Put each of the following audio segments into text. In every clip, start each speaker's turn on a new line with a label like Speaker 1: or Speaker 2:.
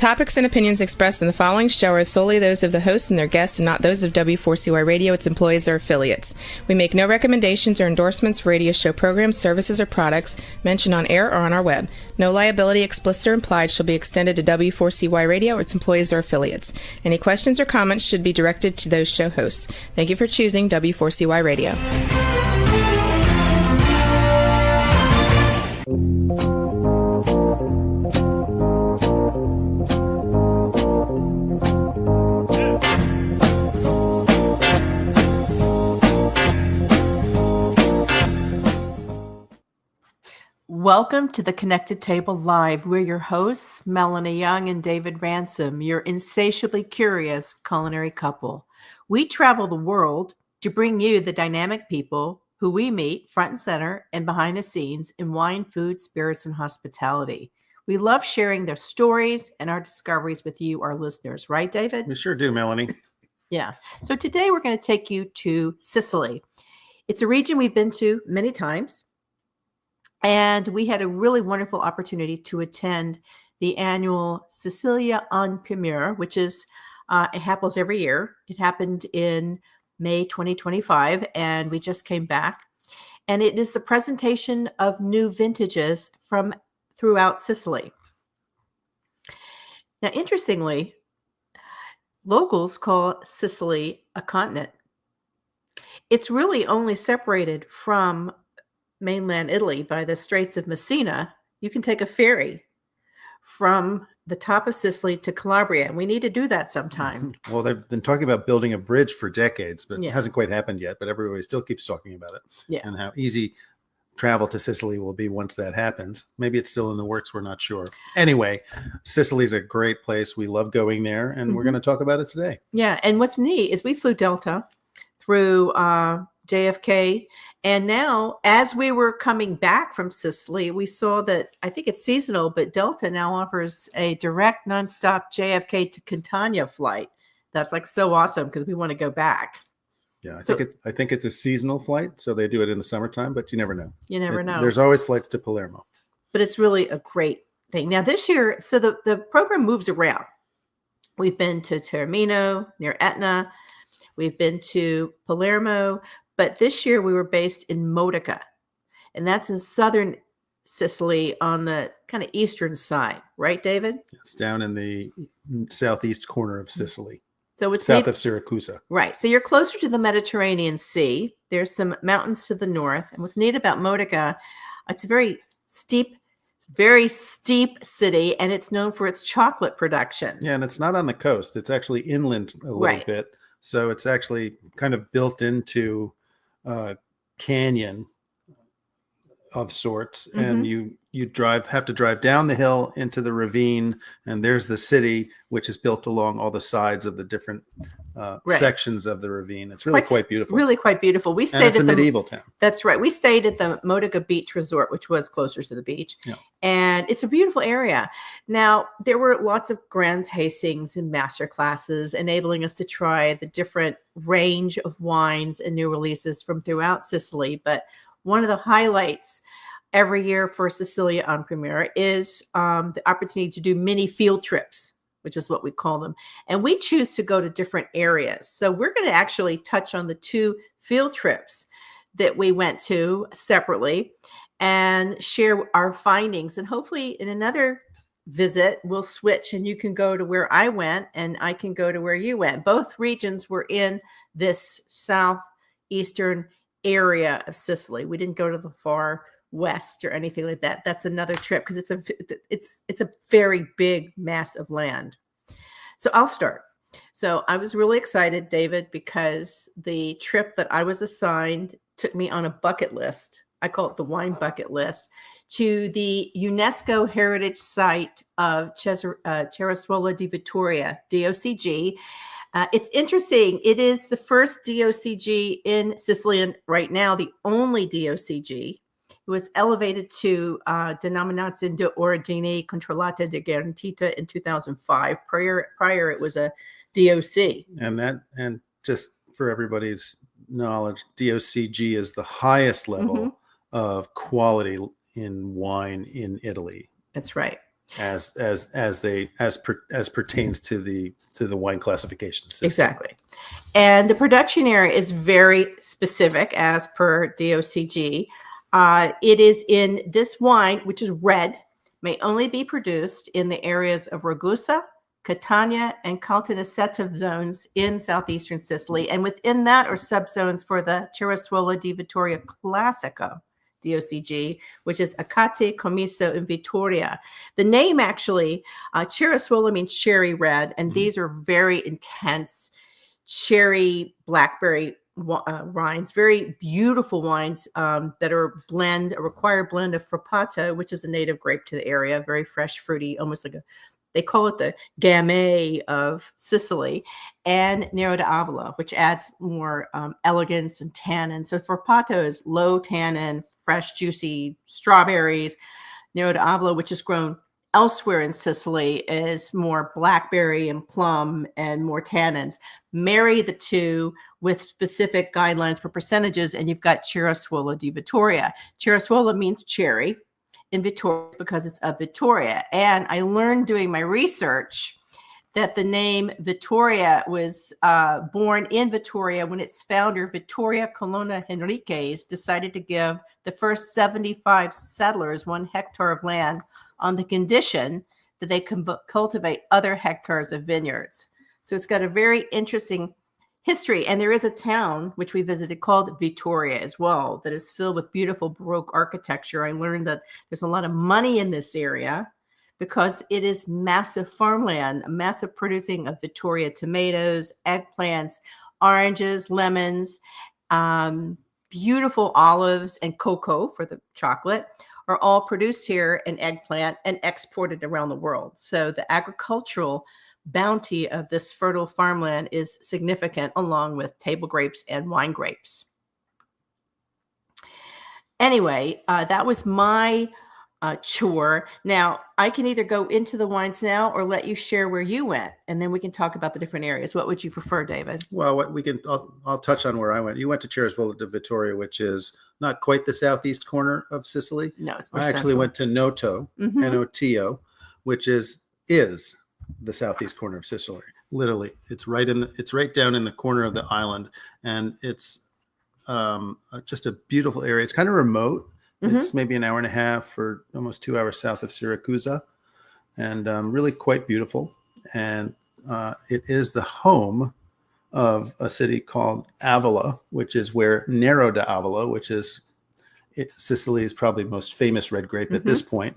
Speaker 1: topics and opinions expressed in the following show are solely those of the hosts and their guests and not those of W4CY Radio, its employees, or affiliates. We make no recommendations or endorsements for radio show programs, services, or products mentioned on air or on our web. No liability, explicit or implied, shall be extended to W4CY Radio or its employees or affiliates. Any questions or comments should be directed to those show hosts. Thank you for choosing W4CY Radio.
Speaker 2: Welcome to the Connected Table Live. We're your hosts, Melanie Young and David Ransom, your insatiably curious culinary couple. We travel the world to bring you the dynamic people who we meet front and center and behind the scenes in wine, food, spirits, and hospitality. We love sharing their stories and our discoveries with you, our listeners. Right, David?
Speaker 3: We sure do, Melanie.
Speaker 2: Yeah. So today we're going to take you to Sicily. It's a region we've been to many times. And we had a really wonderful opportunity to attend the annual Sicilia on Primeur, which is, it happens every year. It happened in May 2025, and we just came back. And it is the presentation of new vintages from throughout Sicily. Now, interestingly, locals call Sicily a continent. It's really only separated from mainland Italy by the Straits of Messina. You can take a ferry from the top of Sicily to Calabria, and we need to do that sometime.
Speaker 3: Well, they've been talking about building a bridge for decades, but
Speaker 2: Yeah.
Speaker 3: it hasn't quite happened yet, but everybody still keeps talking about it.
Speaker 2: Yeah.
Speaker 3: And how easy travel to Sicily will be once that happens. Maybe it's still in the works, we're not sure. Anyway, Sicily's a great place. We love going there, and we're going to talk about it today.
Speaker 2: Yeah, and what's neat is we flew Delta through JFK, and now as we were coming back from Sicily, we saw that, I think it's seasonal, but Delta now offers a direct nonstop JFK to Catania flight. That's like so awesome because we want to go back.
Speaker 3: Yeah, I think it's a seasonal flight, so they do it in the summertime, but you never know.
Speaker 2: You never know.
Speaker 3: There's always flights to Palermo.
Speaker 2: But it's really a great thing. Now this year, so the program moves around. We've been to Taormino, near Etna. We've been to Palermo, but this year we were based in Modica, and that's in southern Sicily on the kind of eastern side, right, David?
Speaker 3: It's down in the southeast corner of Sicily,
Speaker 2: So it's
Speaker 3: south of Syracuse.
Speaker 2: Right. So you're closer to the Mediterranean Sea. There's some mountains to the north, and what's neat about Modica, it's a very steep city, and it's known for its chocolate production.
Speaker 3: Yeah, and it's not on the coast. It's actually inland a little bit. So it's actually kind of built into a canyon of sorts. And you have to drive down the hill into the ravine, and there's the city, which is built along all the sides of the different sections of the ravine. It's really quite beautiful.
Speaker 2: Really quite beautiful. We stayed
Speaker 3: it's a medieval town.
Speaker 2: That's right. We stayed at the Modica Beach Resort, which was closer to the beach.
Speaker 3: Yeah.
Speaker 2: And it's a beautiful area. Now, there were lots of grand tastings and master classes, enabling us to try the different range of wines and new releases from throughout Sicily. But one of the highlights every year for Sicilia on Primeur is the opportunity to do mini field trips, which is what we call them. And we choose to go to different areas. So we're going to actually touch on the two field trips that we went to separately and share our findings. And hopefully in another visit, we'll switch and you can go to where I went and I can go to where you went. Both regions were in this southeastern area of Sicily. We didn't go to the far west or anything like that. That's another trip because it's a very big mass of land. So I'll start. So I was really excited, David, because the trip that I was assigned took me on a bucket list. I call it the wine bucket list, to the UNESCO Heritage Site of Cerezuela di Vittoria, DOCG. It's interesting. It is the first DOCG in Sicily, and right now the only DOCG. It was elevated to Denominazione di Origine Controllata e Garantita in 2005. Prior, it was a DOC.
Speaker 3: And just for everybody's knowledge, DOCG is the highest level of quality in wine in Italy.
Speaker 2: That's right.
Speaker 3: as pertains to the wine classification system.
Speaker 2: Exactly. And the production area is very specific as per DOCG. It is in this wine, which is red, may only be produced in the areas of Ragusa, Catania, and Caltanissetta zones in southeastern Sicily. And within that are subzones for the Cerasuolo di Vittoria Classico, DOCG, which is Acate, Comiso, and Vittoria. The name actually, Cerasuolo means cherry red, and these are very intense cherry blackberry wines, very beautiful wines that are a required blend of Frappato, which is a native grape to the area, very fresh, fruity, almost like they call it the Gamay of Sicily, and Nero d'Avola, which adds more elegance and tannin. So Frappato is low tannin, fresh, juicy strawberries. Nero d'Avola, which is grown elsewhere in Sicily, is more blackberry and plum and more tannins. Marry the two with specific guidelines for percentages, and you've got Cerasuolo di Vittoria. Cerasuolo means cherry in Vittoria because it's of Vittoria. And I learned doing my research that the name Vittoria was born in Vittoria when its founder, Vittoria Colonna Henriques, decided to give the first 75 settlers 1 hectare of land on the condition that they can cultivate other hectares of vineyards. So it's got a very interesting history. And there is a town, which we visited, called Vittoria as well, that is filled with beautiful Baroque architecture. I learned that there's a lot of money in this area because it is massive farmland, massive producing of Vittoria tomatoes, eggplants, oranges, lemons, beautiful olives, and cocoa for the chocolate are all produced here in eggplant and exported around the world. So the agricultural bounty of this fertile farmland is significant, along with table grapes and wine grapes. Anyway, that was my chore. Now, I can either go into the wines now or let you share where you went, and then we can talk about the different areas. What would you prefer, David?
Speaker 3: Well, I'll touch on where I went. You went to Cerasuolo di Vittoria, which is not quite the southeast corner of Sicily.
Speaker 2: No, it's more
Speaker 3: I actually
Speaker 2: central.
Speaker 3: went to Noto, N-O-T-O, which is the southeast corner of Sicily. Literally, it's right down in the corner of the island, and it's just a beautiful area. It's kind of remote. It's maybe an hour and a half or almost 2 hours south of Syracuse, and really quite beautiful. And it is the home of a city called Avola, which is where Nero d'Avola, which is Sicily's probably most famous red grape at this point,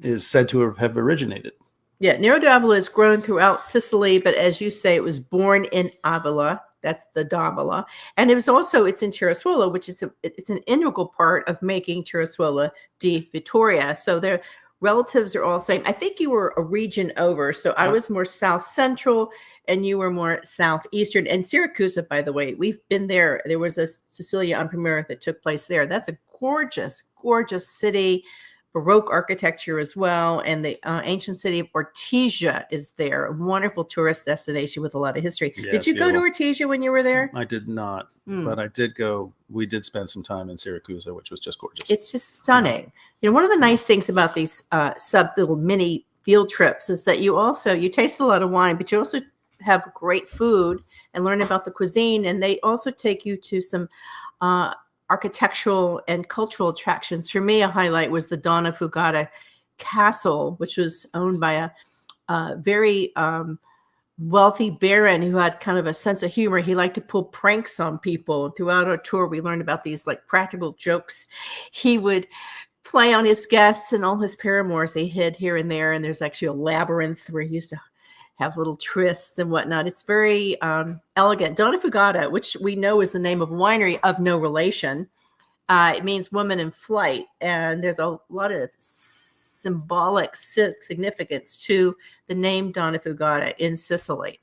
Speaker 3: is said to have originated.
Speaker 2: Yeah, Nero d'Avola is grown throughout Sicily, but as you say, it was born in Avola. That's the d'Avola. And it's in Cerasuolo, which is it's an integral part of making Cerasuolo di Vittoria. So their relatives are all the same. I think you were a region over. So I was more south central and you were more southeastern. And Syracuse, by the way, we've been there. There was a Sicilia on Primeur that took place there. That's a gorgeous, gorgeous city. Baroque architecture as well. And the ancient city of Ortigia is there, a wonderful tourist destination with a lot of history.
Speaker 3: Yeah,
Speaker 2: did you go to Ortigia when you were there?
Speaker 3: I did not, but I did go. We did spend some time in Syracuse, which was just gorgeous.
Speaker 2: It's just stunning. You know, one of the nice things about these little mini field trips is that you taste a lot of wine, but you also have great food and learn about the cuisine. And they also take you to some architectural and cultural attractions. For me, a highlight was the Donna Fugata Castle, which was owned by a very wealthy baron who had kind of a sense of humor. He liked to pull pranks on people. Throughout our tour, we learned about these like practical jokes he would play on his guests and all his paramours. They hid here and there, and there's actually a labyrinth where he used to have little trysts and whatnot. It's very elegant. Donna Fugata, which we know is the name of a winery of no relation. It means woman in flight. And there's a lot of symbolic significance to the name Donna Fugata in Sicily.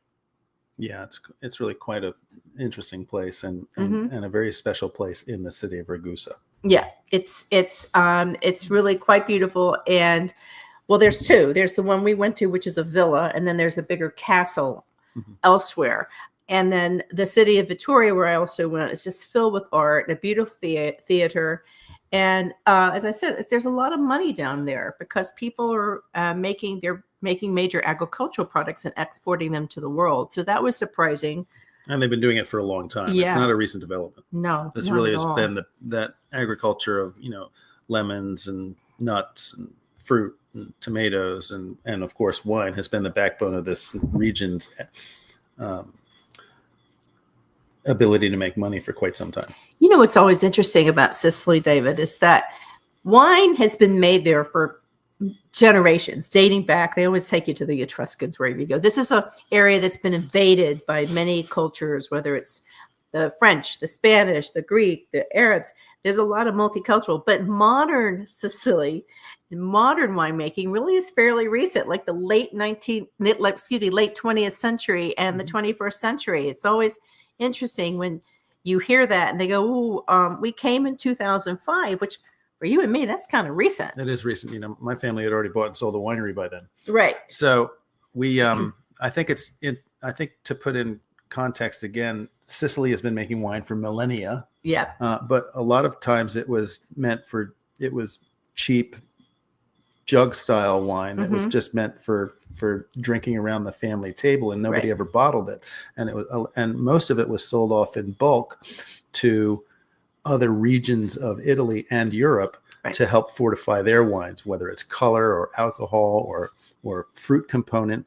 Speaker 3: Yeah, it's really quite an interesting place and a very special place in the city of Ragusa.
Speaker 2: Yeah, it's really quite beautiful. And well, there's two. There's the one we went to, which is a villa, and then there's a bigger castle elsewhere. And then the city of Vittoria, where I also went, is just filled with art, a beautiful theater, And as I said, there's a lot of money down there because people are making major agricultural products and exporting them to the world. So that was surprising.
Speaker 3: And they've been doing it for a long time.
Speaker 2: Yeah.
Speaker 3: It's not a recent development.
Speaker 2: No,
Speaker 3: this
Speaker 2: not
Speaker 3: really
Speaker 2: at
Speaker 3: has
Speaker 2: all.
Speaker 3: been that agriculture of, lemons and nuts and fruit and tomatoes and of course wine has been the backbone of this region's ability to make money for quite some time.
Speaker 2: What's always interesting about Sicily, David, is that wine has been made there for generations, dating back. They always take you to the Etruscans wherever you go. This is an area that's been invaded by many cultures, whether it's the French, the Spanish, the Greek, the Arabs. There's a lot of multicultural, but modern Sicily, modern winemaking really is fairly recent, like the late 20th century and the 21st century. It's always interesting when you hear that and they go, we came in 2005, which for you and me, that's kind of recent.
Speaker 3: It is recent. My family had already bought and sold a winery by then.
Speaker 2: Right.
Speaker 3: So we, I think to put in context again, Sicily has been making wine for millennia.
Speaker 2: Yeah.
Speaker 3: But a lot of times it was cheap jug style wine that was just meant for drinking around the family table, and nobody ever bottled it. And most of it was sold off in bulk to other regions of Italy and Europe to help fortify their wines, whether it's color or alcohol or fruit component.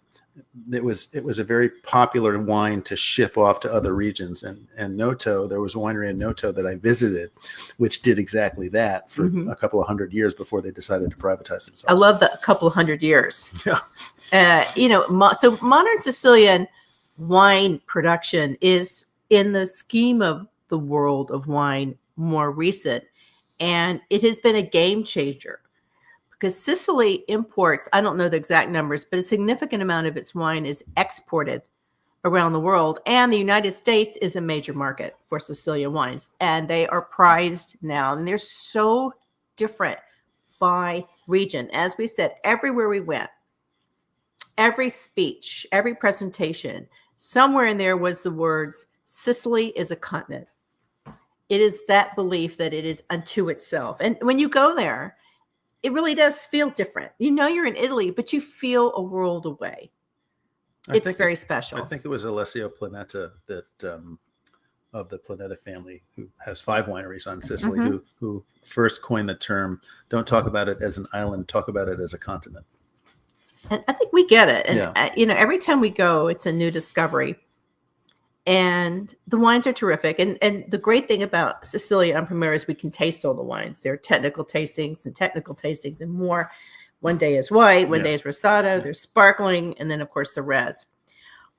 Speaker 3: It was a very popular wine to ship off to other regions. And Noto, there was a winery in Noto that I visited, which did exactly that for a couple of hundred years before they decided to privatize themselves.
Speaker 2: I love that, a couple of hundred years.
Speaker 3: Yeah.
Speaker 2: So modern Sicilian wine production is, in the scheme of the world of wine, more recent. And it has been a game changer. Because Sicily imports, I don't know the exact numbers, but a significant amount of its wine is exported around the world. And the United States is a major market for Sicilian wines. And they are prized now. And they're so different by region. As we said, everywhere we went, every speech, every presentation, somewhere in there was the words, Sicily is a continent. It is that belief that it is unto itself. And when you go there, it really does feel different. You're in Italy, but you feel a world away. It's very special.
Speaker 3: I think it was Alessio Planeta that of the Planeta family, who has 5 wineries on Sicily, who first coined the term, don't talk about it as an island, talk about it as a continent.
Speaker 2: And I think we get it. And, every time we go, it's a new discovery. And the wines are terrific. And the great thing about Sicilia and Primeur is we can taste all the wines. There are technical tastings and more. One day is white, one day is Rosado, there's sparkling, and then, of course, the reds.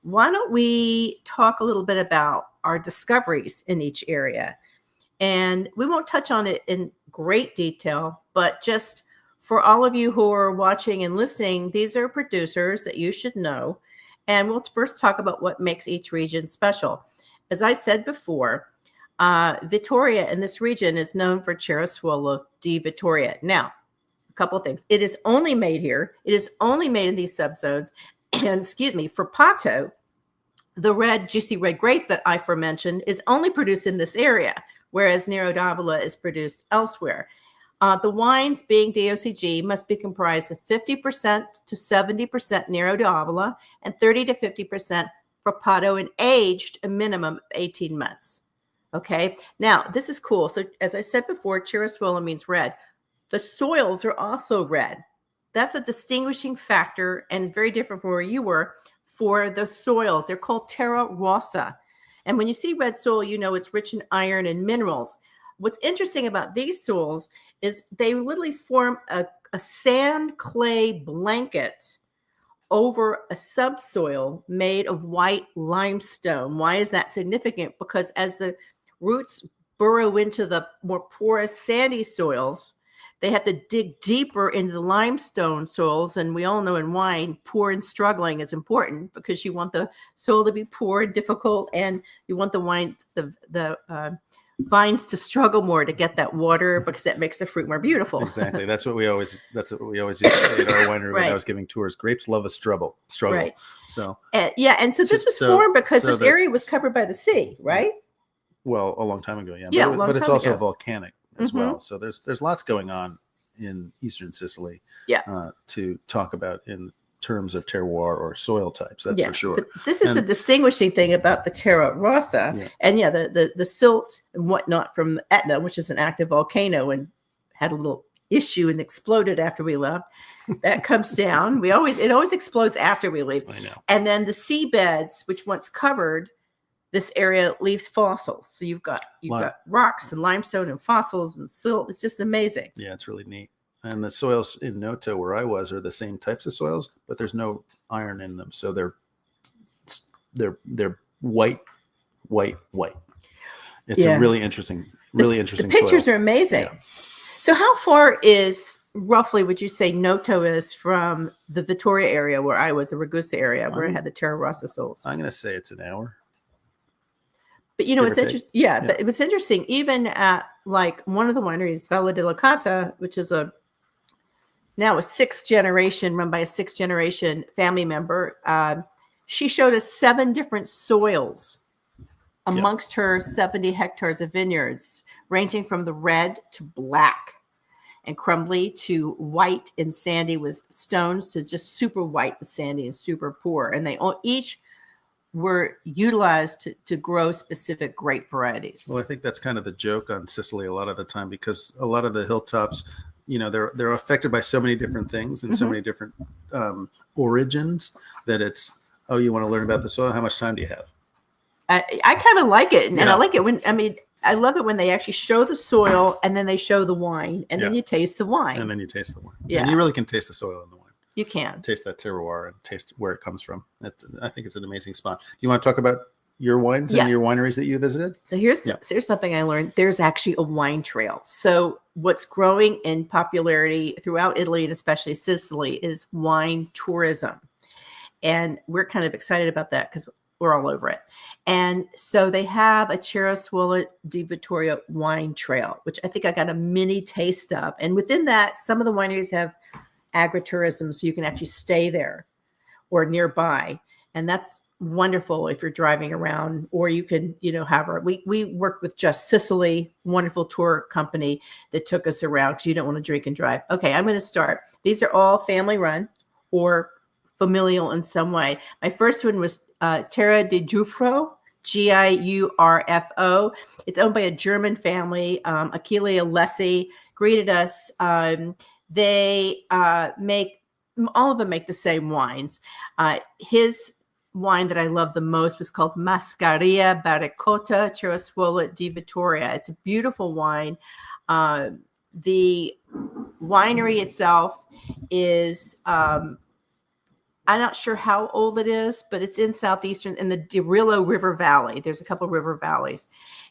Speaker 2: Why don't we talk a little bit about our discoveries in each area? And we won't touch on it in great detail, but just for all of you who are watching and listening, these are producers that you should know. And we'll first talk about what makes each region special. As I said before, Vittoria in this region is known for Ceresuolo di Vittoria. Now, a couple of things. It is only made here. It is only made in these subzones. And for Pato, the juicy red grape that I mentioned is only produced in this area, whereas Nero d'Avola is produced elsewhere. The wines, being DOCG, must be comprised of 50% to 70% Nero d'Avola and 30 to 50% Frappato, and aged a minimum of 18 months. Okay, now this is cool. So as I said before, Ceresuolo means red. The soils are also red. That's a distinguishing factor, and it's very different from where you were for the soils. They're called terra rossa. And when you see red soil, it's rich in iron and minerals. What's interesting about these soils is they literally form a sand clay blanket over a subsoil made of white limestone. Why is that significant? Because as the roots burrow into the more porous sandy soils, they have to dig deeper into the limestone soils. And we all know in wine, poor and struggling is important because you want the soil to be poor and difficult, and you want the wine, the vines to struggle more to get that water, because that makes the fruit more beautiful.
Speaker 3: Exactly. That's what we always used to say at our winery when I was giving tours. Grapes love a struggle.
Speaker 2: Right.
Speaker 3: So
Speaker 2: and so this was formed because this area was covered by the sea, right?
Speaker 3: Well, a long time ago, yeah.
Speaker 2: Yeah,
Speaker 3: but it's also volcanic. as well. So there's lots going on in Eastern Sicily to talk about in terms of terroir or soil types. That's for sure.
Speaker 2: But this is a distinguishing thing about the Terra Rossa. And the silt and whatnot from Etna, which is an active volcano and had a little issue and exploded after we left. That comes down. It always explodes after we leave.
Speaker 3: I know.
Speaker 2: And then the seabeds, which once covered this area, leaves fossils. So you've got rocks and limestone and fossils and silt. It's just amazing.
Speaker 3: Yeah, it's really neat. And the soils in Noto, where I was, are the same types of soils, but there's no iron in them, so they're white. It's a really interesting
Speaker 2: The pictures
Speaker 3: soil.
Speaker 2: are amazing.
Speaker 3: Yeah.
Speaker 2: So how far is roughly would you say Noto is from the Vittoria area where I was, the Ragusa area where I had the Terra Rossa soils?
Speaker 3: I'm going to say it's an hour.
Speaker 2: But it's interesting. Yeah, but it was interesting. Even at like one of the wineries, Valle della Cata, which is now a sixth generation, run by a sixth generation family member. She showed us 7 different soils amongst her 70 hectares of vineyards, ranging from the red to black and crumbly to white and sandy with stones to just super white and sandy and super poor. And they each were utilized to grow specific grape varieties.
Speaker 3: Well, I think that's kind of the joke on Sicily a lot of the time, because a lot of the hilltops, they're affected by so many different things and so many different origins that it's, you want to learn about the soil? How much time do you have?
Speaker 2: I kind of like it. And I like it I love it when they actually show the soil and then they show the wine and then you taste the wine.
Speaker 3: And then you taste the wine.
Speaker 2: Yeah.
Speaker 3: And you really can taste the soil in the wine.
Speaker 2: You can.
Speaker 3: Taste that terroir and taste where it comes from. I think it's an amazing spot. You want to talk about your wines and your wineries that you visited?
Speaker 2: So here's something I learned. There's actually a wine trail. So what's growing in popularity throughout Italy and especially Sicily is wine tourism. And we're kind of excited about that because we're all over it. And so they have a Cereswalla di Vittoria wine trail, which I think I got a mini taste of. And within that, some of the wineries have agritourism, so you can actually stay there or nearby. And that's wonderful if you're driving around, or you can, we worked with Just Sicily, wonderful tour company that took us around because you don't want to drink and drive. Okay, I'm going to start. These are all family run or familial in some way. My first one was Terra di Giuffro, Giurfo. It's owned by a German family. Achille Alessi greeted us. They all of them make the same wines. His wine that I love the most was called Mascaria Barricotta Cereswalla di Vittoria. It's a beautiful wine. The winery itself is, I'm not sure how old it is, but it's in in the Dirillo River Valley. There's a couple of river valleys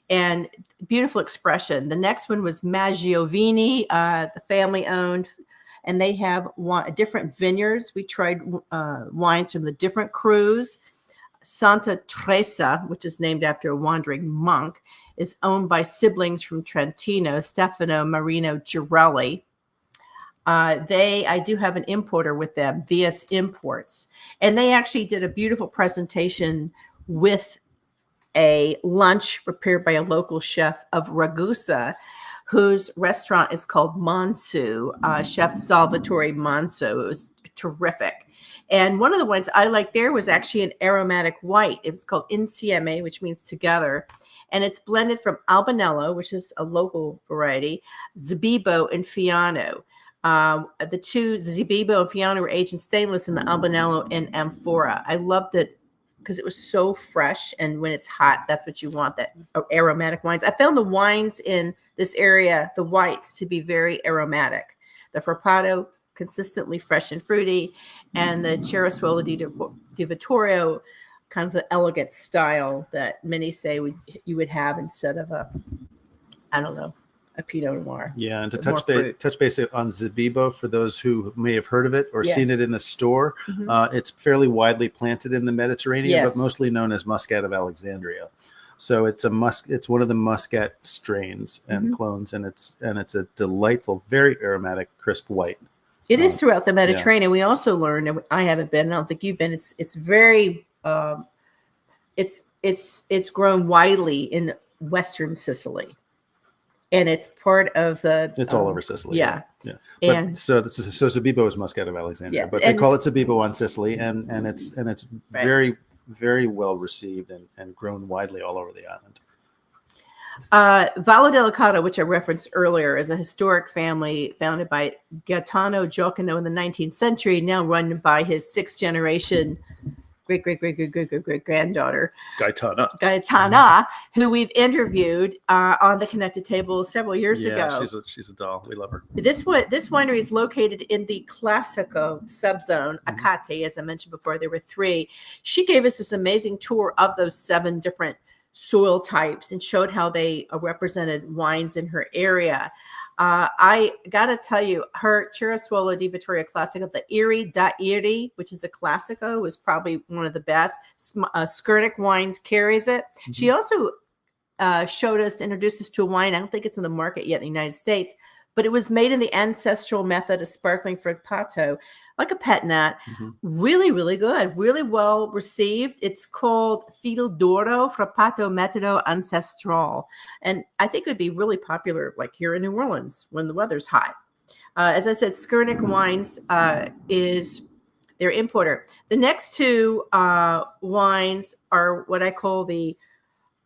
Speaker 2: and beautiful expression. The next one was Maggiovini, the family owned, and they have different vineyards. We tried wines from the different crews. Santa Teresa, which is named after a wandering monk, is owned by siblings from Trentino, Stefano Marino Girelli. I do have an importer with them, VS Imports, and they actually did a beautiful presentation with a lunch prepared by a local chef of Ragusa, whose restaurant is called Monsu, Chef Salvatore Monsu. It was terrific. And one of the ones I liked there was actually an aromatic white. It was called Insieme, which means together. And it's blended from Albanello, which is a local variety, Zabibo, and Fiano. The Zabibo and Fiano were aged in stainless, and the Albanello in amphora. I loved it because it was so fresh, and when it's hot, that's what you want, that aromatic wines. I found the wines in this area, the whites, to be very aromatic. The Frappato, consistently fresh and fruity, and the Cereswalla di Vittoria, kind of the elegant style that many say you would have instead of a Pinot Noir.
Speaker 3: Yeah, and to touch base on Zabibo, for those who may have heard of it or seen it in the store, it's fairly widely planted in the Mediterranean, but mostly known as Muscat of Alexandria. So it's one of the Muscat strains and clones, and it's a delightful, very aromatic, crisp white.
Speaker 2: It is throughout the Mediterranean. We also learned, and I haven't been, I don't think you've been. It's very it's grown widely in Western Sicily. and it's part of the.
Speaker 3: It's all over Sicily.
Speaker 2: Yeah.
Speaker 3: Yeah.
Speaker 2: And
Speaker 3: But so Zabibo is Muscat of Alexandria,
Speaker 2: Yeah,
Speaker 3: but they
Speaker 2: and
Speaker 3: call it Zabibo on Sicily, and it's
Speaker 2: Right.
Speaker 3: very, very well received and grown widely all over the island.
Speaker 2: Valle Delicata, which I referenced earlier, is a historic family founded by Gaetano Giocano in the 19th century, now run by his sixth generation great granddaughter Gaetana, who we've interviewed on the Connected Table several years ago.
Speaker 3: She's a doll. We love her.
Speaker 2: This winery is located in the Classico subzone, Acate, as I mentioned before. There were 3. She gave us this amazing tour of those 7 different soil types and showed how they represented wines in her area. I got to tell you, her Chirasuolo di Vittoria Classico, the Iri da Iri, which is a Classico, was probably one of the best. Skurnik Wines carries it. Mm-hmm. She also introduced us to a wine. I don't think it's in the market yet in the United States, but it was made in the ancestral method of sparkling Frappato, like a pet nat. Mm-hmm. Really, really good. Really well received. It's called Fil d'Oro Frappato Metodo Ancestral. And I think it would be really popular like here in New Orleans when the weather's hot. As I said, Skurnik Wines is their importer. The next 2 wines are what I call the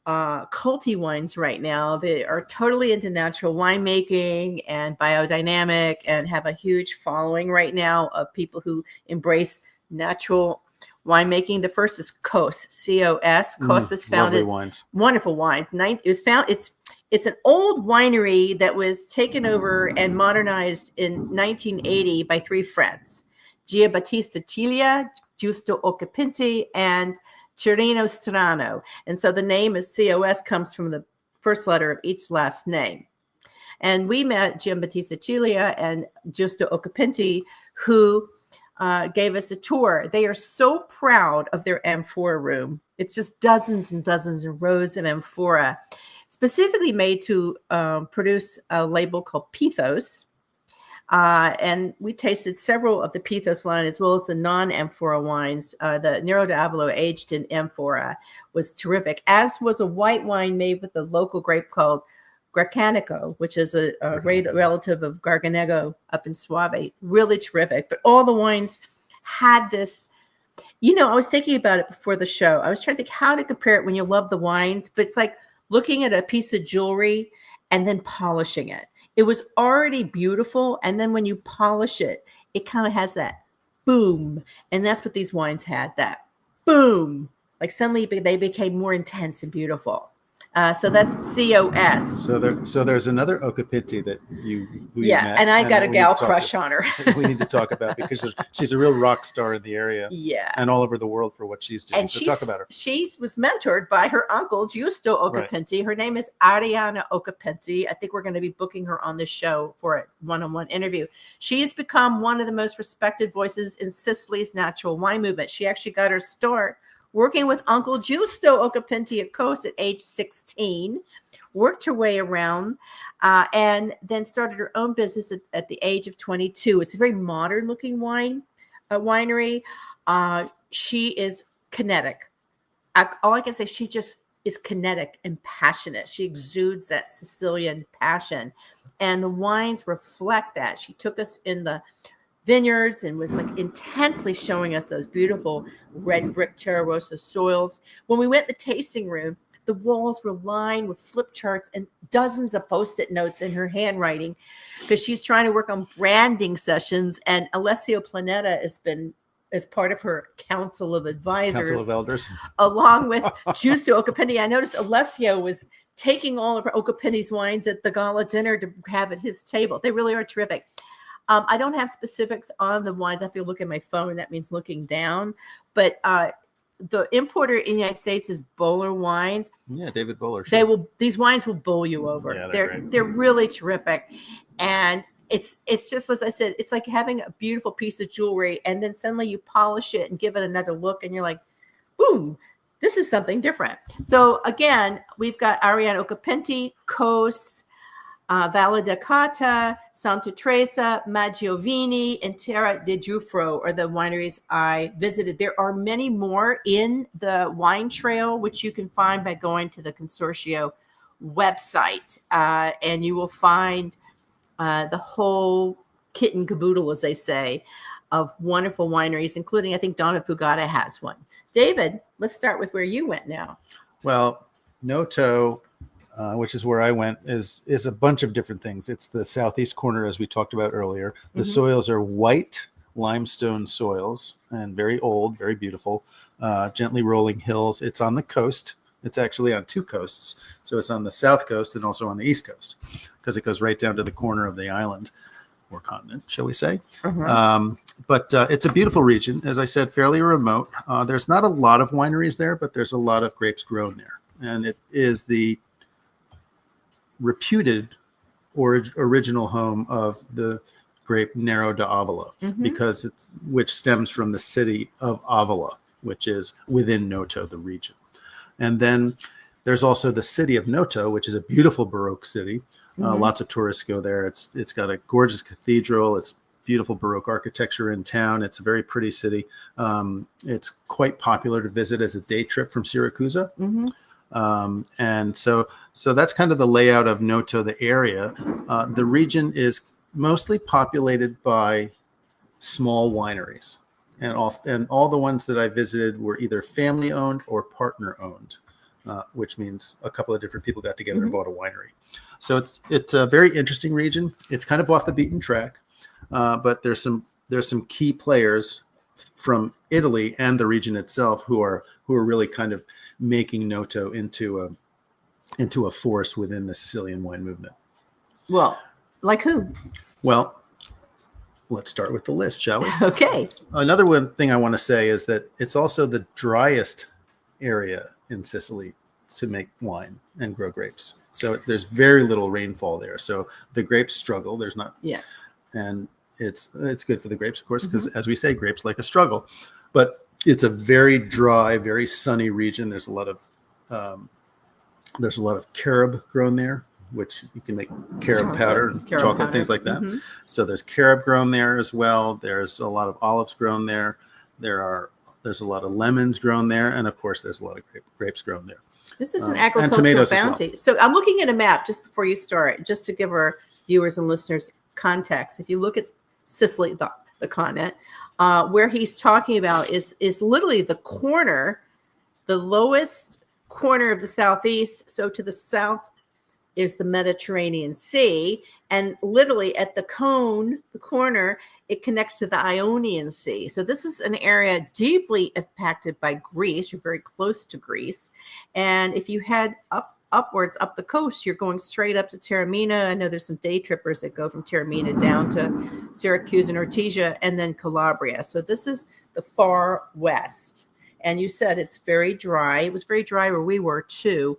Speaker 2: culty wines right now. They are totally into natural winemaking and biodynamic and have a huge following right now of people who embrace natural winemaking. The first is Kos, C-O-S. Kos was founded. Wonderful wines. It's an old winery that was taken over and modernized in 1980 by 3 friends, Giambattista Ciglia, Giusto Occhipinti, and Cirino Strano. And so the name is COS comes from the first letter of each last name. And we met Giambattista Ciglia and Giusto Occhipinti, who gave us a tour. They are so proud of their amphora room. It's just dozens and dozens of rows of amphora, specifically made to produce a label called Pithos. And we tasted several of the Pithos line as well as the non-amphora wines. The Nero d'Avolo aged in amphora was terrific, as was a white wine made with a local grape called Gracanico, which is a relative of Garganego up in Suave. Really terrific. But all the wines had this, I was thinking about it before the show. I was trying to think how to compare it when you love the wines, but it's like looking at a piece of jewelry and then polishing it. It was already beautiful, and then when you polish it, it kind of has that boom, and that's what these wines had, that boom. Like suddenly they became more intense and beautiful. So that's COS.
Speaker 3: So there's another Occhipinti that you met,
Speaker 2: and I got a gal crush on her.
Speaker 3: We need to talk about because she's a real rock star in the area,
Speaker 2: and
Speaker 3: all over the world for what she's doing.
Speaker 2: And
Speaker 3: so talk about her.
Speaker 2: She was mentored by her uncle Giusto Occhipinti. Right. Her name is Arianna Occhipinti. I think we're going to be booking her on this show for a one-on-one interview. She has become one of the most respected voices in Sicily's natural wine movement. She actually got her start working with Uncle Giusto Occhipinti at Kos at age 16, worked her way around, and then started her own business at the age of 22. It's a very modern-looking winery. She is kinetic. All I can say, she just is kinetic and passionate. She exudes that Sicilian passion, and the wines reflect that. She took us in the vineyards and was like intensely showing us those beautiful red brick Terra Rossa soils. When we went in the tasting room, the walls were lined with flip charts and dozens of Post-it notes in her handwriting because she's trying to work on branding sessions. And Alessio Planeta has been as part of her council of advisors.
Speaker 3: Council of elders.
Speaker 2: Along with Giusto Occhipinti. I noticed Alessio was taking all of her Occhipinti's wines at the gala dinner to have at his table. They really are terrific. I don't have specifics on the wines. I have to look at my phone. That means looking down. But the importer in the United States is Bowler Wines.
Speaker 3: Yeah, David Bowler. Sure.
Speaker 2: These wines will bowl you over.
Speaker 3: Yeah,
Speaker 2: they're really terrific. And it's just, as I said, it's like having a beautiful piece of jewelry, and then suddenly you polish it and give it another look, and you're like, boom, this is something different. So again, we've got Arianna Occhipinti, Kos, Valle d'Acata, Santa Teresa, Maggiovini, and Terra di Giuffro are the wineries I visited. There are many more in the wine trail, which you can find by going to the Consortio website, and you will find the whole kit and caboodle, as they say, of wonderful wineries, including, I think, Donna Fugata has one. David, let's start with where you went now.
Speaker 3: Well, Noto, which is where I went, is a bunch of different things. It's the southeast corner, as we talked about earlier. The soils are white limestone soils and very old, very beautiful, gently rolling hills. It's on the coast. It's actually on two coasts. So it's on the south coast and also on the east coast, because it goes right down to the corner of the island, or continent, shall we say. But it's a beautiful region. As I said, fairly remote. There's not a lot of wineries there, but there's a lot of grapes grown there. And it is the reputed original home of the grape Nero d'Avola, because which stems from the city of Avola, which is within Noto, the region. And then there's also the city of Noto, which is a beautiful Baroque city. Lots of tourists go there. It's got a gorgeous cathedral. It's beautiful Baroque architecture in town. It's a very pretty city. It's quite popular to visit as a day trip from Syracuse. And so that's kind of the layout of Noto, the area. The region is mostly populated by small wineries, and all the ones that I visited were either family owned or partner owned, which means a couple of different people got together and bought a winery. So it's a very interesting region. It's kind of off the beaten track, but there's some key players from Italy and the region itself who are really kind of making Noto into a force within the Sicilian wine movement.
Speaker 2: Well, like who?
Speaker 3: Well, let's start with the list, shall we?
Speaker 2: Okay.
Speaker 3: Another one thing I want to say is that it's also the driest area in Sicily to make wine and grow grapes. So there's very little rainfall there. So the grapes struggle. There's not. Yeah. And it's good for the grapes, of course, because as we say, grapes like a struggle. But it's a very dry, very sunny region. There's a lot of carob grown there, which you can make carob powder and chocolate, things like that. So there's carob grown there as well. There's a lot of olives grown there. There's a lot of lemons grown there, and of course, there's a lot of grapes grown there.
Speaker 2: This is an agricultural bounty. Well. So I'm looking at a map just before you start, just to give our viewers and listeners context. If you look at Sicily, the continent, where he's talking about is literally the corner, the lowest corner of the southeast. So to the south is the Mediterranean Sea, and literally at the corner, it connects to the Ionian Sea. So this is an area deeply impacted by Greece. You're very close to Greece. And if you head upwards up the coast, you're going straight up to Taormina. I know there's some day trippers that go from Taormina down to Syracuse and Ortigia, and then Calabria. So this is the far west. And you said it's very dry. It was very dry where we were too,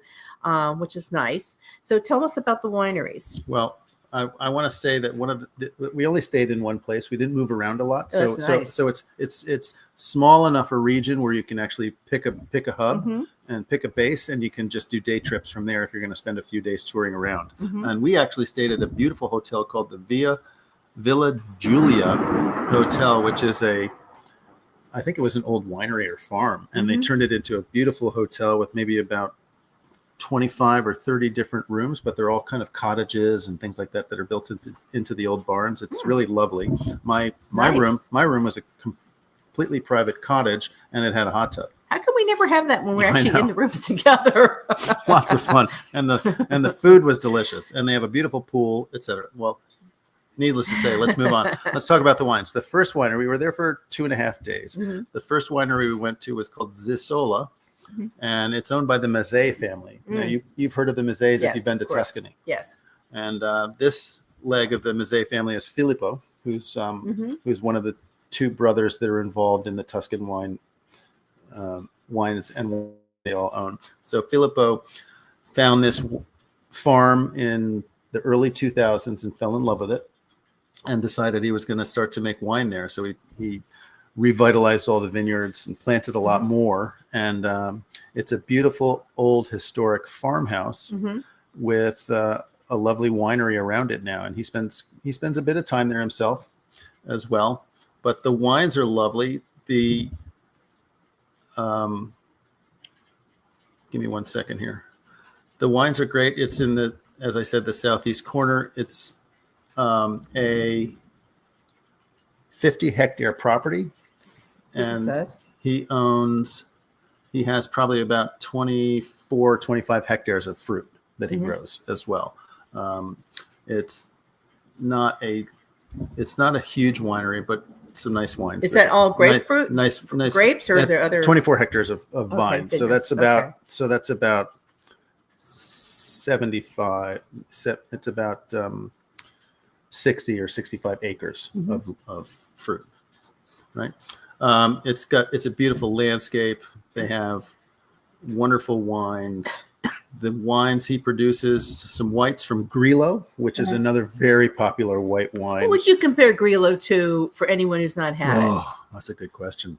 Speaker 2: which is nice. So tell us about the wineries.
Speaker 3: Well, I want to say that we only stayed in one place. We didn't move around a lot. So it's small enough a region where you can actually pick a hub and pick a base, and you can just do day trips from there if you're going to spend a few days touring around. And we actually stayed at a beautiful hotel called the Villa Giulia Hotel, which is I think it was an old winery or farm, and they turned it into a beautiful hotel with maybe about 25 or 30 different rooms, but they're all kind of cottages and things like that are built into the old barns. It's really lovely. My room was a completely private cottage, and it had a hot tub.
Speaker 2: How come we never have that when we're actually in the rooms together?
Speaker 3: Lots of fun, and the food was delicious, and they have a beautiful pool, etc. Well, needless to say, let's move on. Let's talk about the wines. The first winery, we were there for 2.5 days. The first winery we went to was called Zisola. And it's owned by the Mazzei family. Now, you've heard of the Mazzeis if you've been to Tuscany.
Speaker 2: Yes.
Speaker 3: And this leg of the Mazzei family is Filippo, who's one of the two brothers that are involved in the Tuscan wines and they all own. So Filippo found this farm in the early 2000s and fell in love with it and decided he was going to start to make wine there. So he revitalized all the vineyards and planted a lot more. And it's a beautiful old historic farmhouse with a lovely winery around it now. And he spends a bit of time there himself as well. But the wines are lovely. Give me 1 second here. The wines are great. It's in the, as I said, the southeast corner. It's a 50-hectare property, and he has probably about 25 hectares of fruit that he grows as well. It's not a huge winery, but some nice wines.
Speaker 2: Is that all grapefruit?
Speaker 3: Nice
Speaker 2: grapes, or are there other
Speaker 3: 24 hectares of vine.
Speaker 2: Vineyards.
Speaker 3: So that's about 75. It's about 60 or 65 acres of fruit, right? It's a beautiful landscape. They have wonderful wines. The wines he produces, some whites from Grillo, which is another very popular white wine.
Speaker 2: What would you compare Grillo to for anyone who's not had it?
Speaker 3: That's a good question.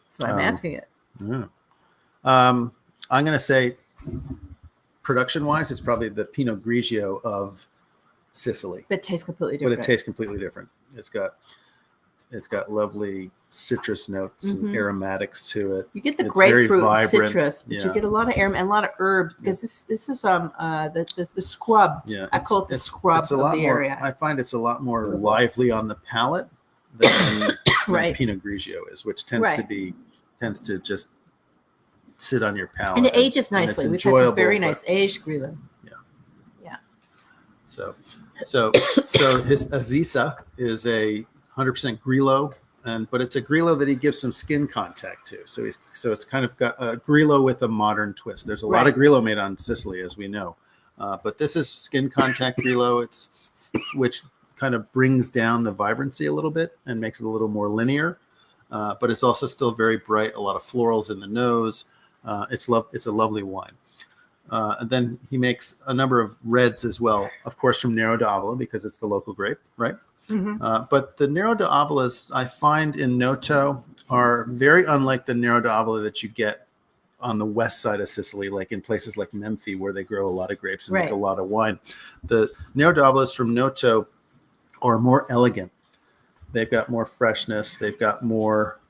Speaker 2: That's why I'm asking it.
Speaker 3: Yeah. I'm going to say, production-wise, it's probably the Pinot Grigio of Sicily.
Speaker 2: But it tastes completely different.
Speaker 3: It's got lovely citrus notes and aromatics to it.
Speaker 2: You get the grapefruit and citrus, but you get a lot of aromat and a lot of herb, because this is the scrub.
Speaker 3: Yeah,
Speaker 2: I call it the scrub of the area.
Speaker 3: I find it's a lot more lively on the palate than Pinot Grigio is, which tends to just sit on your palate.
Speaker 2: And it ages nicely. We've had some very nice aged Grillo. Yeah. So his Aziza is a 100% Grillo, but it's a Grillo that he gives some skin contact to. So it's kind of got a Grillo with a modern twist. There's a lot of Grillo made on Sicily, as we know, but this is skin contact Grillo. Which kind of brings down the vibrancy a little bit and makes it a little more linear, but it's also still very bright. A lot of florals in the nose. It's a lovely wine. And then he makes a number of reds as well, of course, from Nero d'Avola, because it's the local grape, right? But the Nero d'Avolas I find in Noto are very unlike the Nero d'Avola that you get on the west side of Sicily, like in places like Memphis, where they grow a lot of grapes and make a lot of wine. The Nero d'Avolas from Noto are more elegant. They've got more freshness. They've got more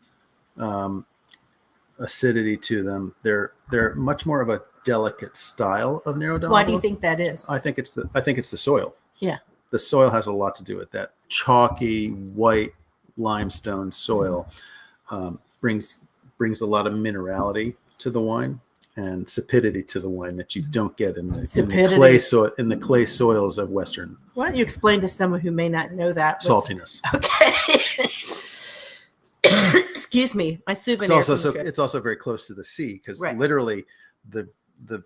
Speaker 2: acidity to them. They're much more of a delicate style of Nero d'Avola. Why do you think that is?
Speaker 3: I think it's the soil.
Speaker 2: Yeah.
Speaker 3: The soil has a lot to do with that. Chalky, white limestone soil brings a lot of minerality to the wine and sapidity to the wine that you don't get in the clay soils of Western.
Speaker 2: Why don't you explain to someone who may not know that?
Speaker 3: Saltiness.
Speaker 2: Okay. Excuse me, my souvenir.
Speaker 3: It's also very close to the sea, because literally the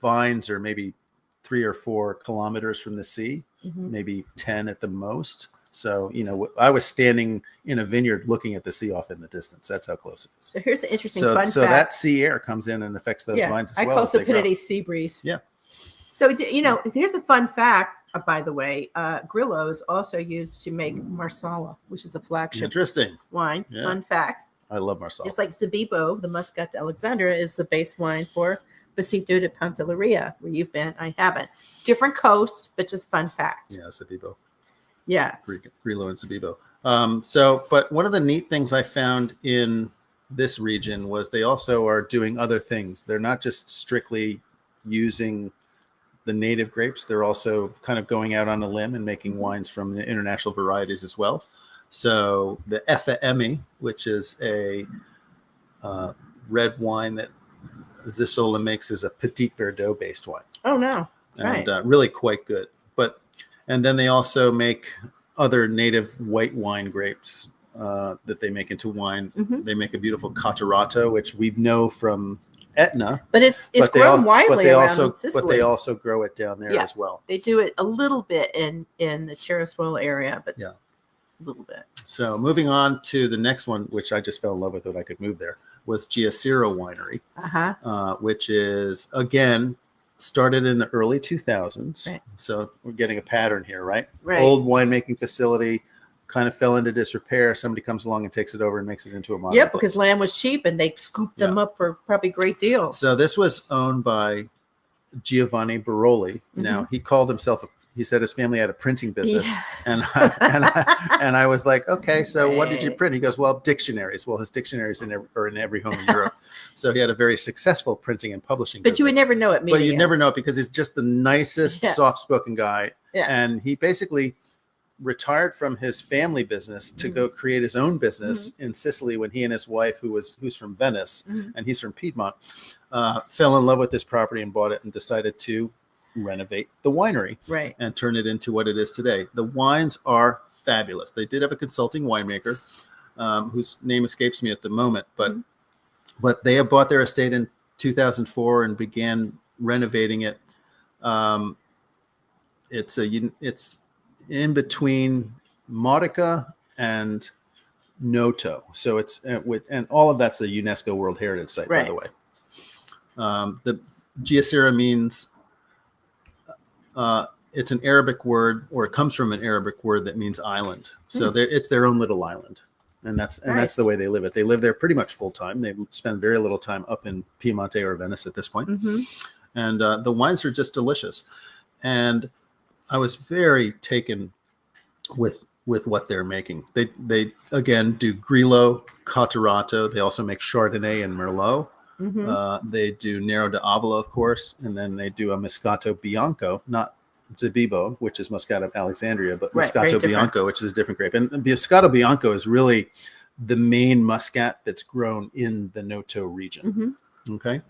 Speaker 3: vines are maybe 3 or 4 kilometers from the sea, maybe 10 at the most. So, I was standing in a vineyard looking at the sea off in the distance. That's how close it is.
Speaker 2: So here's an interesting fun fact.
Speaker 3: So that sea air comes in and affects those vines as well.
Speaker 2: I call sapidity sea breeze.
Speaker 3: Yeah.
Speaker 2: So, here's a fun fact, by the way. Grillo is also used to make Marsala, which is the flagship wine. Yeah. Fun fact.
Speaker 3: I love Marsala.
Speaker 2: Just like Zabibo, the Muscat d'Alexandria, is the base wine for Besito de Pantelleria, where you've been. I haven't. Different coast, but just fun fact.
Speaker 3: Yeah, Zabibo.
Speaker 2: Yeah.
Speaker 3: Grillo and Zabibo. But one of the neat things I found in this region was they also are doing other things. They're not just strictly using the native grapes. They're also kind of going out on a limb and making wines from the international varieties as well. So the Effa-Emi, which is a red wine that Zisola makes, is a Petit Verdot based wine.
Speaker 2: Oh, no.
Speaker 3: And really quite good. And then they also make other native white wine grapes that they make into wine. They make a beautiful Catarratto, which we know from Etna.
Speaker 2: But it's grown widely around Sicily.
Speaker 3: But they also grow it down there as well.
Speaker 2: They do it a little bit in the Cerasuolo area, but a little bit.
Speaker 3: So moving on to the next one, which I just fell in love with that I could move there, was Giacero Winery, which is, again, started in the early 2000s. Right. So we're getting a pattern here, right? Old winemaking facility, kind of fell into disrepair. Somebody comes along and takes it over and makes it into a modern place.
Speaker 2: Because land was cheap and they scooped them up for probably great deals.
Speaker 3: So this was owned by Giovanni Baroli. Now, he called himself he said his family had a printing business.
Speaker 2: Yeah.
Speaker 3: And I was like, okay, so what did you print? He goes, well, dictionaries. Well, his dictionaries are in every home in Europe. So he had a very successful printing and publishing business.
Speaker 2: But you would never know it.
Speaker 3: But you'd never know it because he's just the nicest, soft-spoken guy.
Speaker 2: Yeah.
Speaker 3: And he basically retired from his family business to go create his own business in Sicily when he and his wife, who's from Venice and he's from Piedmont, fell in love with this property and bought it and decided to renovate the winery and turn it into what it is today. The wines are fabulous. They did have a consulting winemaker whose name escapes me at the moment, but they have bought their estate in 2004 and began renovating it. It's in between Modica and Noto. So it's and all of that's a UNESCO World Heritage Site, by the way. The Giassera means it's an Arabic word, or it comes from an Arabic word that means island. So it's their own little island. And that's the way they live it. They live there pretty much full time. They spend very little time up in Piemonte or Venice at this point. And the wines are just delicious. And I was very taken with what they're making. They again do Grillo, Catarratto. They also make Chardonnay and Merlot. They do Nero d'Avola, of course, and then they do a Moscato Bianco, not Zabibo, which is Moscato of Alexandria, but Moscato Bianco, which is a different grape. And Moscato Bianco is really the main muscat that's grown in the Noto region. Okay,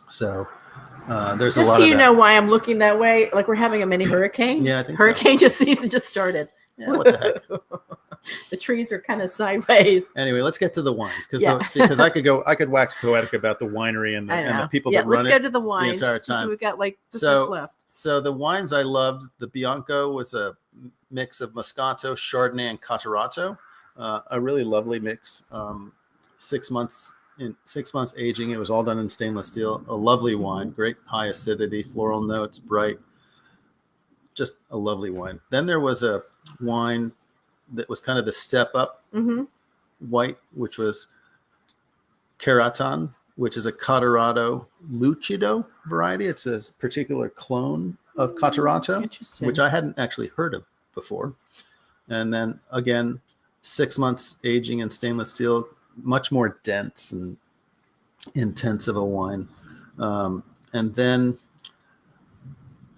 Speaker 3: so there's
Speaker 2: just
Speaker 3: a lot
Speaker 2: so
Speaker 3: of
Speaker 2: you know why I'm looking that way. Like we're having a mini hurricane.
Speaker 3: Yeah, I think
Speaker 2: hurricane season just started.
Speaker 3: Yeah, what the heck?
Speaker 2: The trees are kind of sideways.
Speaker 3: Anyway, let's get to the wines because I could wax poetic about the winery and the people that run it.
Speaker 2: Let's go to the wines
Speaker 3: the entire time.
Speaker 2: So we've got like this much left.
Speaker 3: So the wines I loved, the Bianco was a mix of Moscato, Chardonnay, and Catarratto. A really lovely mix. 6 months aging. It was all done in stainless steel. A lovely wine, great high acidity, floral notes, bright. Just a lovely wine. Then there was a wine that was kind of the step up white, which was Caratan, which is a Catarratto Lucido variety. It's a particular clone of Catarratto, which I hadn't actually heard of before. And then again, 6 months aging in stainless steel, much more dense and intense of a wine. And then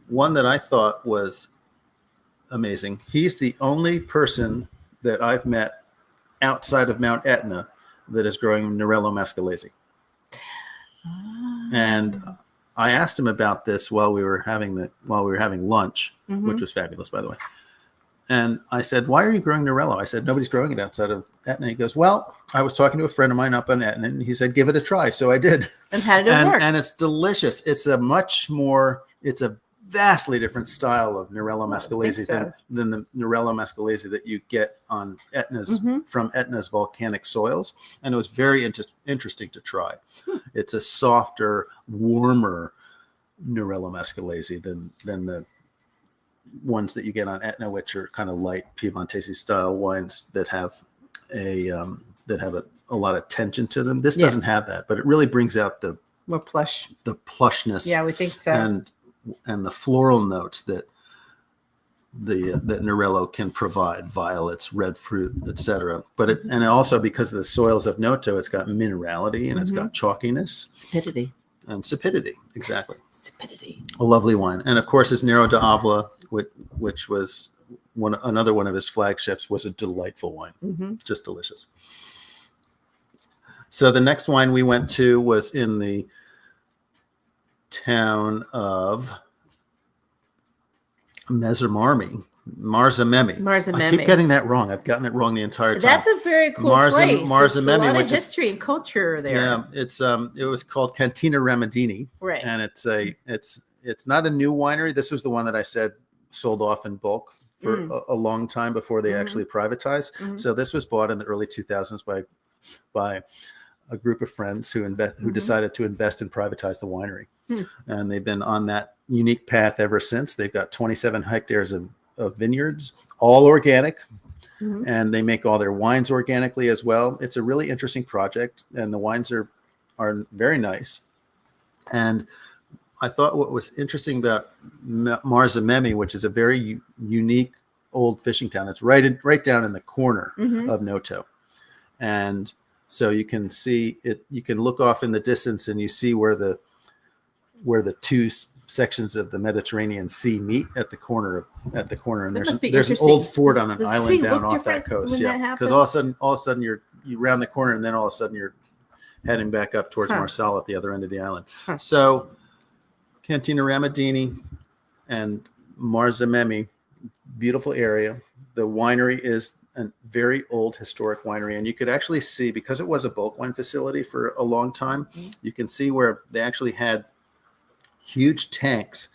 Speaker 3: one that I thought was amazing. He's the only person that I've met outside of Mount Etna that is growing Nerello Mascalese. And I asked him about this while we were having lunch, which was fabulous, by the way. And I said, why are you growing Nerello? I said, nobody's growing it outside of Etna. He goes, well, I was talking to a friend of mine up on Etna, and he said, give it a try. So I did.
Speaker 2: And how did it work?
Speaker 3: And it's delicious. It's a vastly different style of Nerello Mascalese than the Nerello Mascalese that you get on from Etna's volcanic soils. And it was very interesting to try. It's a softer, warmer Nerello Mascalese than the ones that you get on Etna, which are kind of light Piemontese style wines that have a lot of tension to them. This doesn't have that, but it really brings out the
Speaker 2: more plush,
Speaker 3: the plushness.
Speaker 2: Yeah, we think so.
Speaker 3: And the floral notes that that Nerello can provide, violets, red fruit, etc. But also because of the soils of Noto, it's got minerality and it's got chalkiness, sapidity, exactly. Sapidity. A lovely wine, and of course, his Nero d'Avola, which was another one of his flagships, was a delightful wine, just delicious. So the next wine we went to was in the town of Marzamemi. I keep getting that wrong. I've gotten it wrong the entire time.
Speaker 2: That's a very cool place. There's a lot of
Speaker 3: which
Speaker 2: history and culture there.
Speaker 3: Yeah, it was called Cantina Ramadini,
Speaker 2: right?
Speaker 3: And it's not a new winery. This was the one that I said sold off in bulk for a long time before they actually privatized. So this was bought in the early 2000s by a group of friends who decided to invest and privatize the winery. And they've been on that unique path ever since. They've got 27 hectares of vineyards, all organic, and they make all their wines organically as well. It's a really interesting project, and the wines are very nice. And I thought what was interesting about Marzamemi, which is a very unique old fishing town. It's right down in the corner of Noto. And so you can see it, you can look off in the distance and you see where the two sections of the Mediterranean Sea meet at the corner. And there's an old fort on an island down off that coast. Yeah. Because all of a sudden you round the corner and then all of a sudden you're heading back up towards Marsala at the other end of the island. So Cantina Ramadini and Marzamemi, beautiful area. The winery is a very old historic winery, and you could actually see, because it was a bulk wine facility for a long time, you can see where they actually had huge tanks,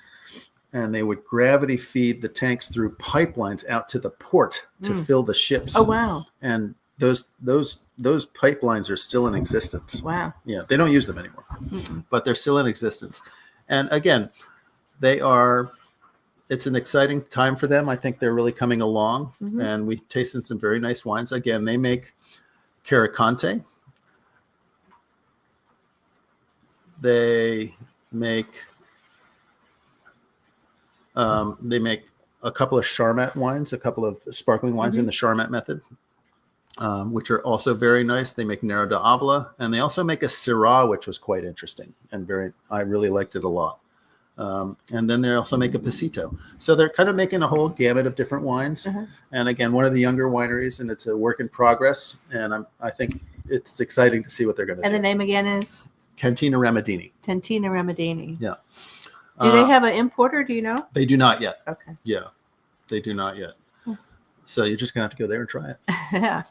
Speaker 3: and they would gravity feed the tanks through pipelines out to the port to fill the ships.
Speaker 2: Oh, wow.
Speaker 3: And those pipelines are still in existence.
Speaker 2: Wow.
Speaker 3: Yeah, they don't use them anymore, but they're still in existence. And again, it's an exciting time for them. I think they're really coming along, and we tasted some very nice wines. Again, they make Caricante. They make a couple of Charmat wines, a couple of sparkling wines in the Charmat method, which are also very nice. They make Nero d'Avola, and they also make a Syrah, which was quite interesting and I really liked it a lot. And then they also make a Pasito. So they're kind of making a whole gamut of different wines. And again, one of the younger wineries, and it's a work in progress. And I think it's exciting to see what they're going to do.
Speaker 2: And the name again is?
Speaker 3: Cantina Ramadini.
Speaker 2: Cantina Ramadini.
Speaker 3: Yeah.
Speaker 2: Do they have an importer? Do you know?
Speaker 3: They do not yet.
Speaker 2: Okay.
Speaker 3: Yeah, they do not yet. So you're just going to have to go there and try it.
Speaker 2: Yeah.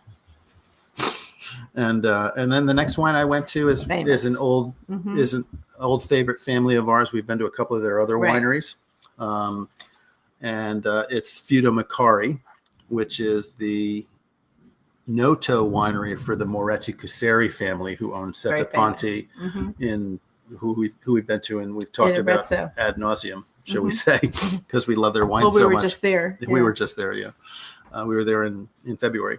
Speaker 3: And then the next wine I went to is an old favorite family of ours. We've been to a couple of their other wineries, and it's Feudo Macari, which is the Noto winery for the Moretti Cusseri family, who owns Sette in who we've been to and we've talked about ad nauseum, shall we say, because we love their wine so much.
Speaker 2: We were just there.
Speaker 3: We were just there. Yeah, we were there in February.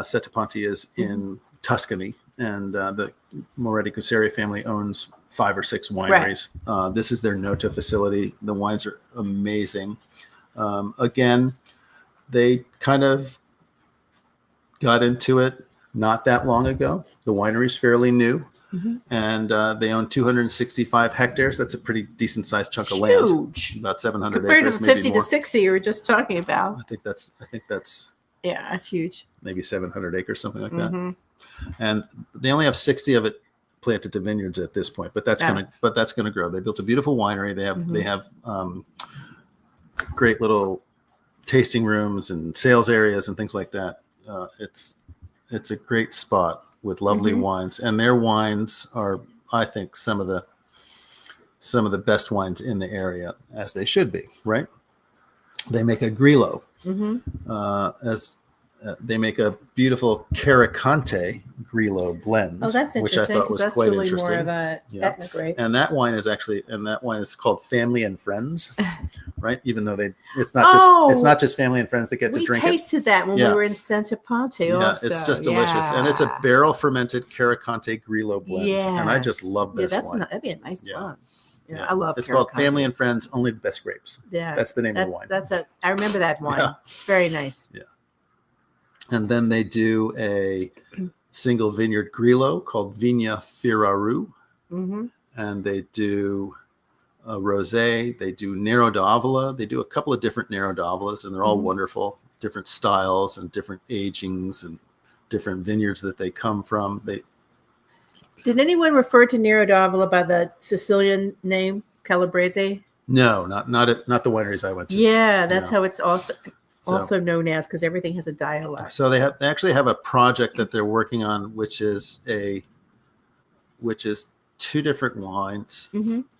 Speaker 3: Sette is in Tuscany, and the Moretti Cusseri family owns 5 or 6 wineries. Right. This is their Noto facility. The wines are amazing. Again, they kind of got into it not that long ago. The winery's fairly new, and they own 265 hectares. That's a pretty decent sized chunk of land. Huge. About 700
Speaker 2: compared
Speaker 3: acres,
Speaker 2: to the 50
Speaker 3: maybe more.
Speaker 2: to 60 you were just talking about.
Speaker 3: I think that's
Speaker 2: yeah, that's huge.
Speaker 3: Maybe 700 acres, something like that. And they only have 60 of it planted to vineyards at this point, but that's gonna grow. They built a beautiful winery. They have great little tasting rooms and sales areas and things like that. It's a great spot with lovely wines, and their wines are, I think, some of the best wines in the area, as they should be, right? They make a Grillo, they make a beautiful Caricante Grillo blend.
Speaker 2: Oh, that's interesting.
Speaker 3: Which I thought was quite
Speaker 2: really
Speaker 3: interesting.
Speaker 2: More of a ethnic grape.
Speaker 3: And that wine is called Family and Friends, right? Even though it's not just family and friends that get to drink it. We
Speaker 2: tasted that when we were in Santa Ponte.
Speaker 3: Yeah,
Speaker 2: also.
Speaker 3: It's just delicious, and it's a barrel fermented Caricante Grillo blend, and I just love this wine.
Speaker 2: That'd be a nice blend. Yeah, I love.
Speaker 3: It's called Family and Friends, only the best grapes. Yeah, that's the name of the wine.
Speaker 2: I remember that wine. Yeah. It's very nice.
Speaker 3: Yeah. And then they do a single vineyard Grillo called Vigna Firaru, and they do a rosé. They do Nero d'Avola. They do a couple of different Nero d'Avolas, and they're all wonderful, different styles and different agings and different vineyards that they come from.
Speaker 2: Did anyone refer to Nero d'Avola by the Sicilian name Calabrese?
Speaker 3: No, not the wineries I went to.
Speaker 2: Yeah, that's how it's also known as, because everything has a dialect.
Speaker 3: So they actually have a project that they're working on, which is 2 different wines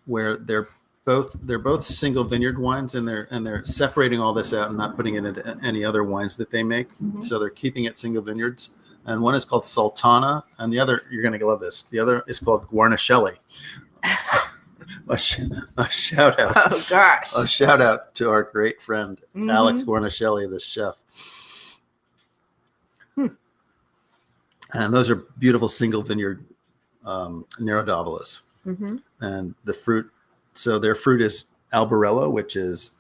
Speaker 3: where they're both single vineyard wines, and they're separating all this out and not putting it into any other wines that they make. So they're keeping it single vineyards. And one is called Sultana, and the other, you're going to love this. The other is called Guarnaschelli. A shout out.
Speaker 2: Oh gosh.
Speaker 3: A shout out to our great friend Alex Guarnaschelli, the chef. And those are beautiful single vineyard Nero d'Avolas. And the fruit so their fruit is albarello, which is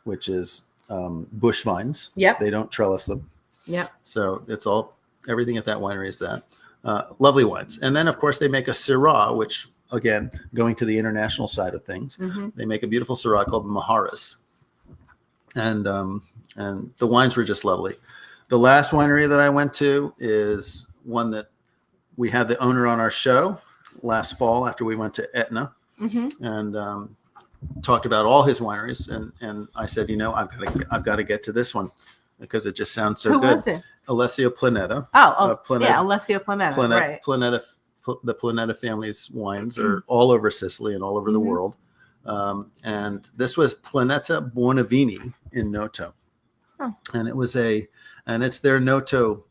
Speaker 3: bush vines.
Speaker 2: Yep.
Speaker 3: They don't trellis them.
Speaker 2: Yep.
Speaker 3: So it's everything at that winery is that. Lovely wines. And then, of course, they make a Syrah, which, again, going to the international side of things, they make a beautiful Syrah called Maharis. And the wines were just lovely. The last winery that I went to is one that we had the owner on our show last fall after we went to Etna and talked about all his wineries. And I said, I've got to get to this one because it just sounds so good.
Speaker 2: Who was it?
Speaker 3: Alessio Planeta.
Speaker 2: Planeta. Yeah, Alessio Planeta. Right.
Speaker 3: The Planeta family's wines are all over Sicily and all over the world. And this was Planeta Buonavini in Noto. Oh. And it's their Noto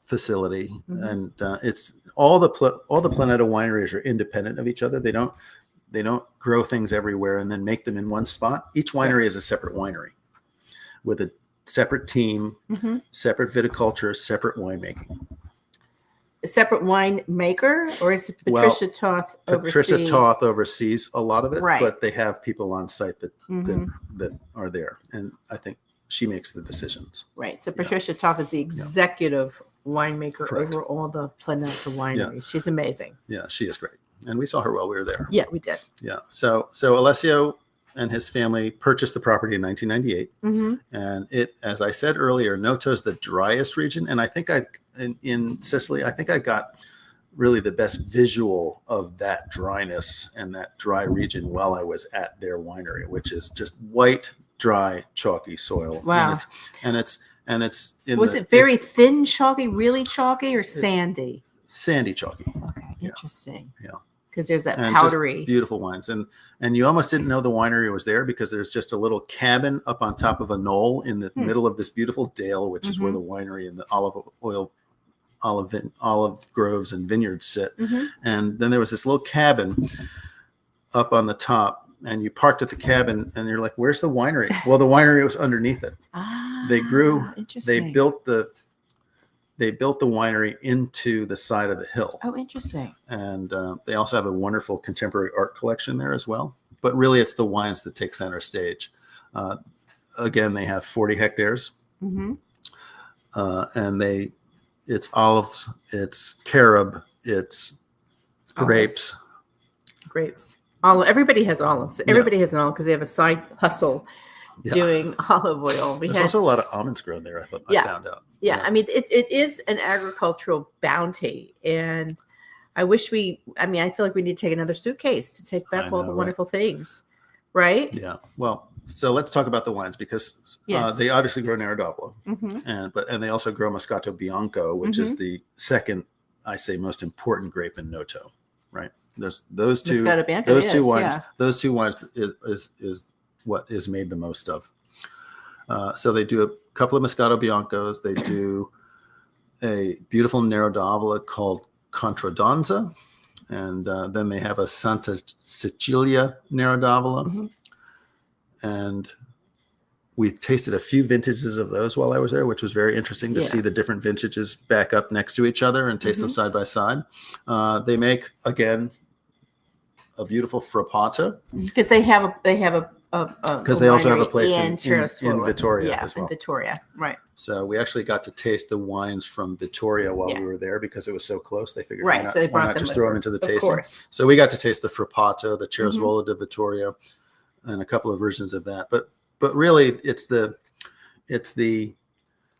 Speaker 3: facility. And it's all the Planeta wineries are independent of each other. They don't grow things everywhere and then make them in one spot. Each winery is a separate winery with a separate team, separate viticulture, separate winemaking.
Speaker 2: A separate winemaker, or is it Patricia Toth oversees?
Speaker 3: Patricia Toth oversees a lot of it, but they have people on site that are there, and I think she makes the decisions.
Speaker 2: Right. So Patricia Toth is the executive winemaker over all the Planeta wineries. Yeah. She's amazing.
Speaker 3: Yeah, she is great, and we saw her while we were there.
Speaker 2: Yeah, we did.
Speaker 3: Yeah. So Alessio and his family purchased the property in 1998. And it, as I said earlier, Noto is the driest region. And I think in Sicily, I think I got really the best visual of that dryness and that dry region while I was at their winery, which is just white, dry, chalky soil.
Speaker 2: Wow.
Speaker 3: Was
Speaker 2: it very thin chalky, really chalky, or sandy?
Speaker 3: Sandy chalky.
Speaker 2: Okay, interesting.
Speaker 3: Yeah.
Speaker 2: Because there's that powdery,
Speaker 3: beautiful wines, and you almost didn't know the winery was there because there's just a little cabin up on top of a knoll in the middle of this beautiful dale, which is where the winery and the olive groves and vineyards sit. And then there was this little cabin up on the top, and you parked at the cabin, and you're like, "Where's the winery?" Well, the winery was underneath it. They built the winery into the side of the hill.
Speaker 2: Oh, interesting.
Speaker 3: And they also have a wonderful contemporary art collection there as well. But really, it's the wines that take center stage. Again, they have 40 hectares. And it's olives, it's carob, it's grapes.
Speaker 2: Grapes. Everybody has olives. Everybody has an olive because they have a side hustle doing olive oil.
Speaker 3: There's also a lot of almonds grown there, I found out.
Speaker 2: Yeah, I mean, it is an agricultural bounty. And I feel like we need to take another suitcase to take back all the wonderful things, right?
Speaker 3: Yeah. Well, so let's talk about the wines because they obviously grow Nerodavolo, and they also grow Moscato Bianco, which is the second, I say, most important grape in Noto, right? There's those two wines. Yeah. Those two wines is what is made the most of. So they do a couple of Moscato Biancos. They do a beautiful Nerodavola called Contradanza. And then they have a Santa Cecilia Nerodavola. And we tasted a few vintages of those while I was there, which was very interesting to see the different vintages back up next to each other and taste them side by side. They make, again, a beautiful Frappato.
Speaker 2: Because they have
Speaker 3: because they also have a place in Vittoria as well.
Speaker 2: In Vittoria, right.
Speaker 3: So we actually got to taste the wines from Vittoria while we were there because it was so close. They figured,
Speaker 2: so they brought them
Speaker 3: just throw them into the tasting. So we got to taste the Frappato, the Ceresvola di Vittoria, and a couple of versions of that. But really, it's the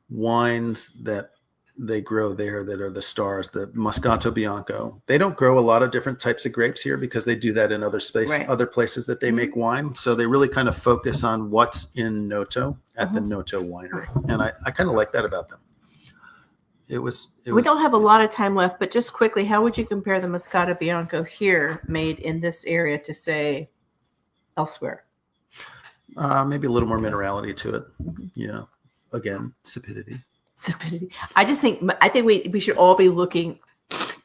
Speaker 3: wines that they grow there that are the stars. The Moscato Bianco. They don't grow a lot of different types of grapes here because they do that in other places that they make wine. So they really kind of focus on what's in Noto at the Noto winery, and I kind of like that about them. We don't have a lot of time left, but just quickly, how would you compare the Moscato Bianco here, made in this area, to say elsewhere? Maybe a little more minerality to it. Yeah. Again, sapidity. I think we should all be looking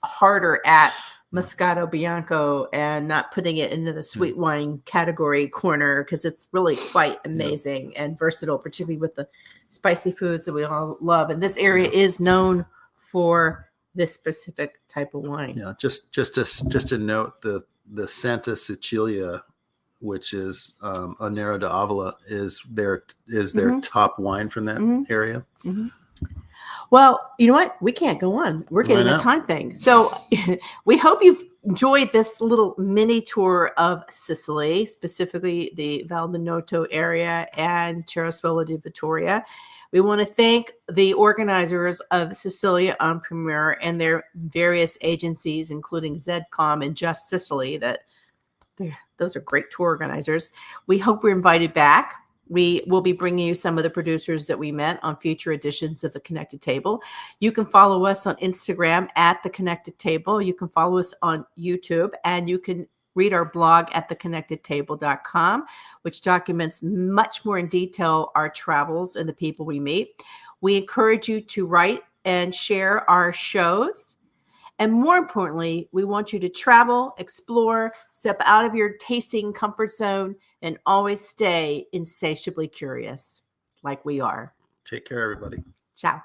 Speaker 3: harder at Moscato Bianco and not putting it into the sweet wine category corner, because it's really quite amazing and versatile, particularly with the spicy foods that we all love. And this area is known for this specific type of wine. Yeah, just to note, the Santa Cecilia which is a Nero d'Avola, is their
Speaker 2: Mm-hmm.
Speaker 3: top wine from that area.
Speaker 2: Mm-hmm. Well, you know what? We can't go on. We're getting a time thing. So we hope you've enjoyed this little mini tour of Sicily, specifically the Val di Noto area and Cerasuolo di Vittoria. We want to thank the organizers of Sicilia on Primeur and their various agencies, including ZCOM and Just Sicily. Those are great tour organizers. We hope we're invited back. We will be bringing you some of the producers that we met on future editions of The Connected Table. You can follow us on Instagram at The Connected Table. You can follow us on YouTube, and you can read our blog at theconnectedtable.com, which documents much more in detail our travels and the people we meet. We encourage you to write and share our shows. And more importantly, we want you to travel, explore, step out of your tasting comfort zone, and always stay insatiably curious like we are.
Speaker 3: Take care, everybody.
Speaker 2: Ciao.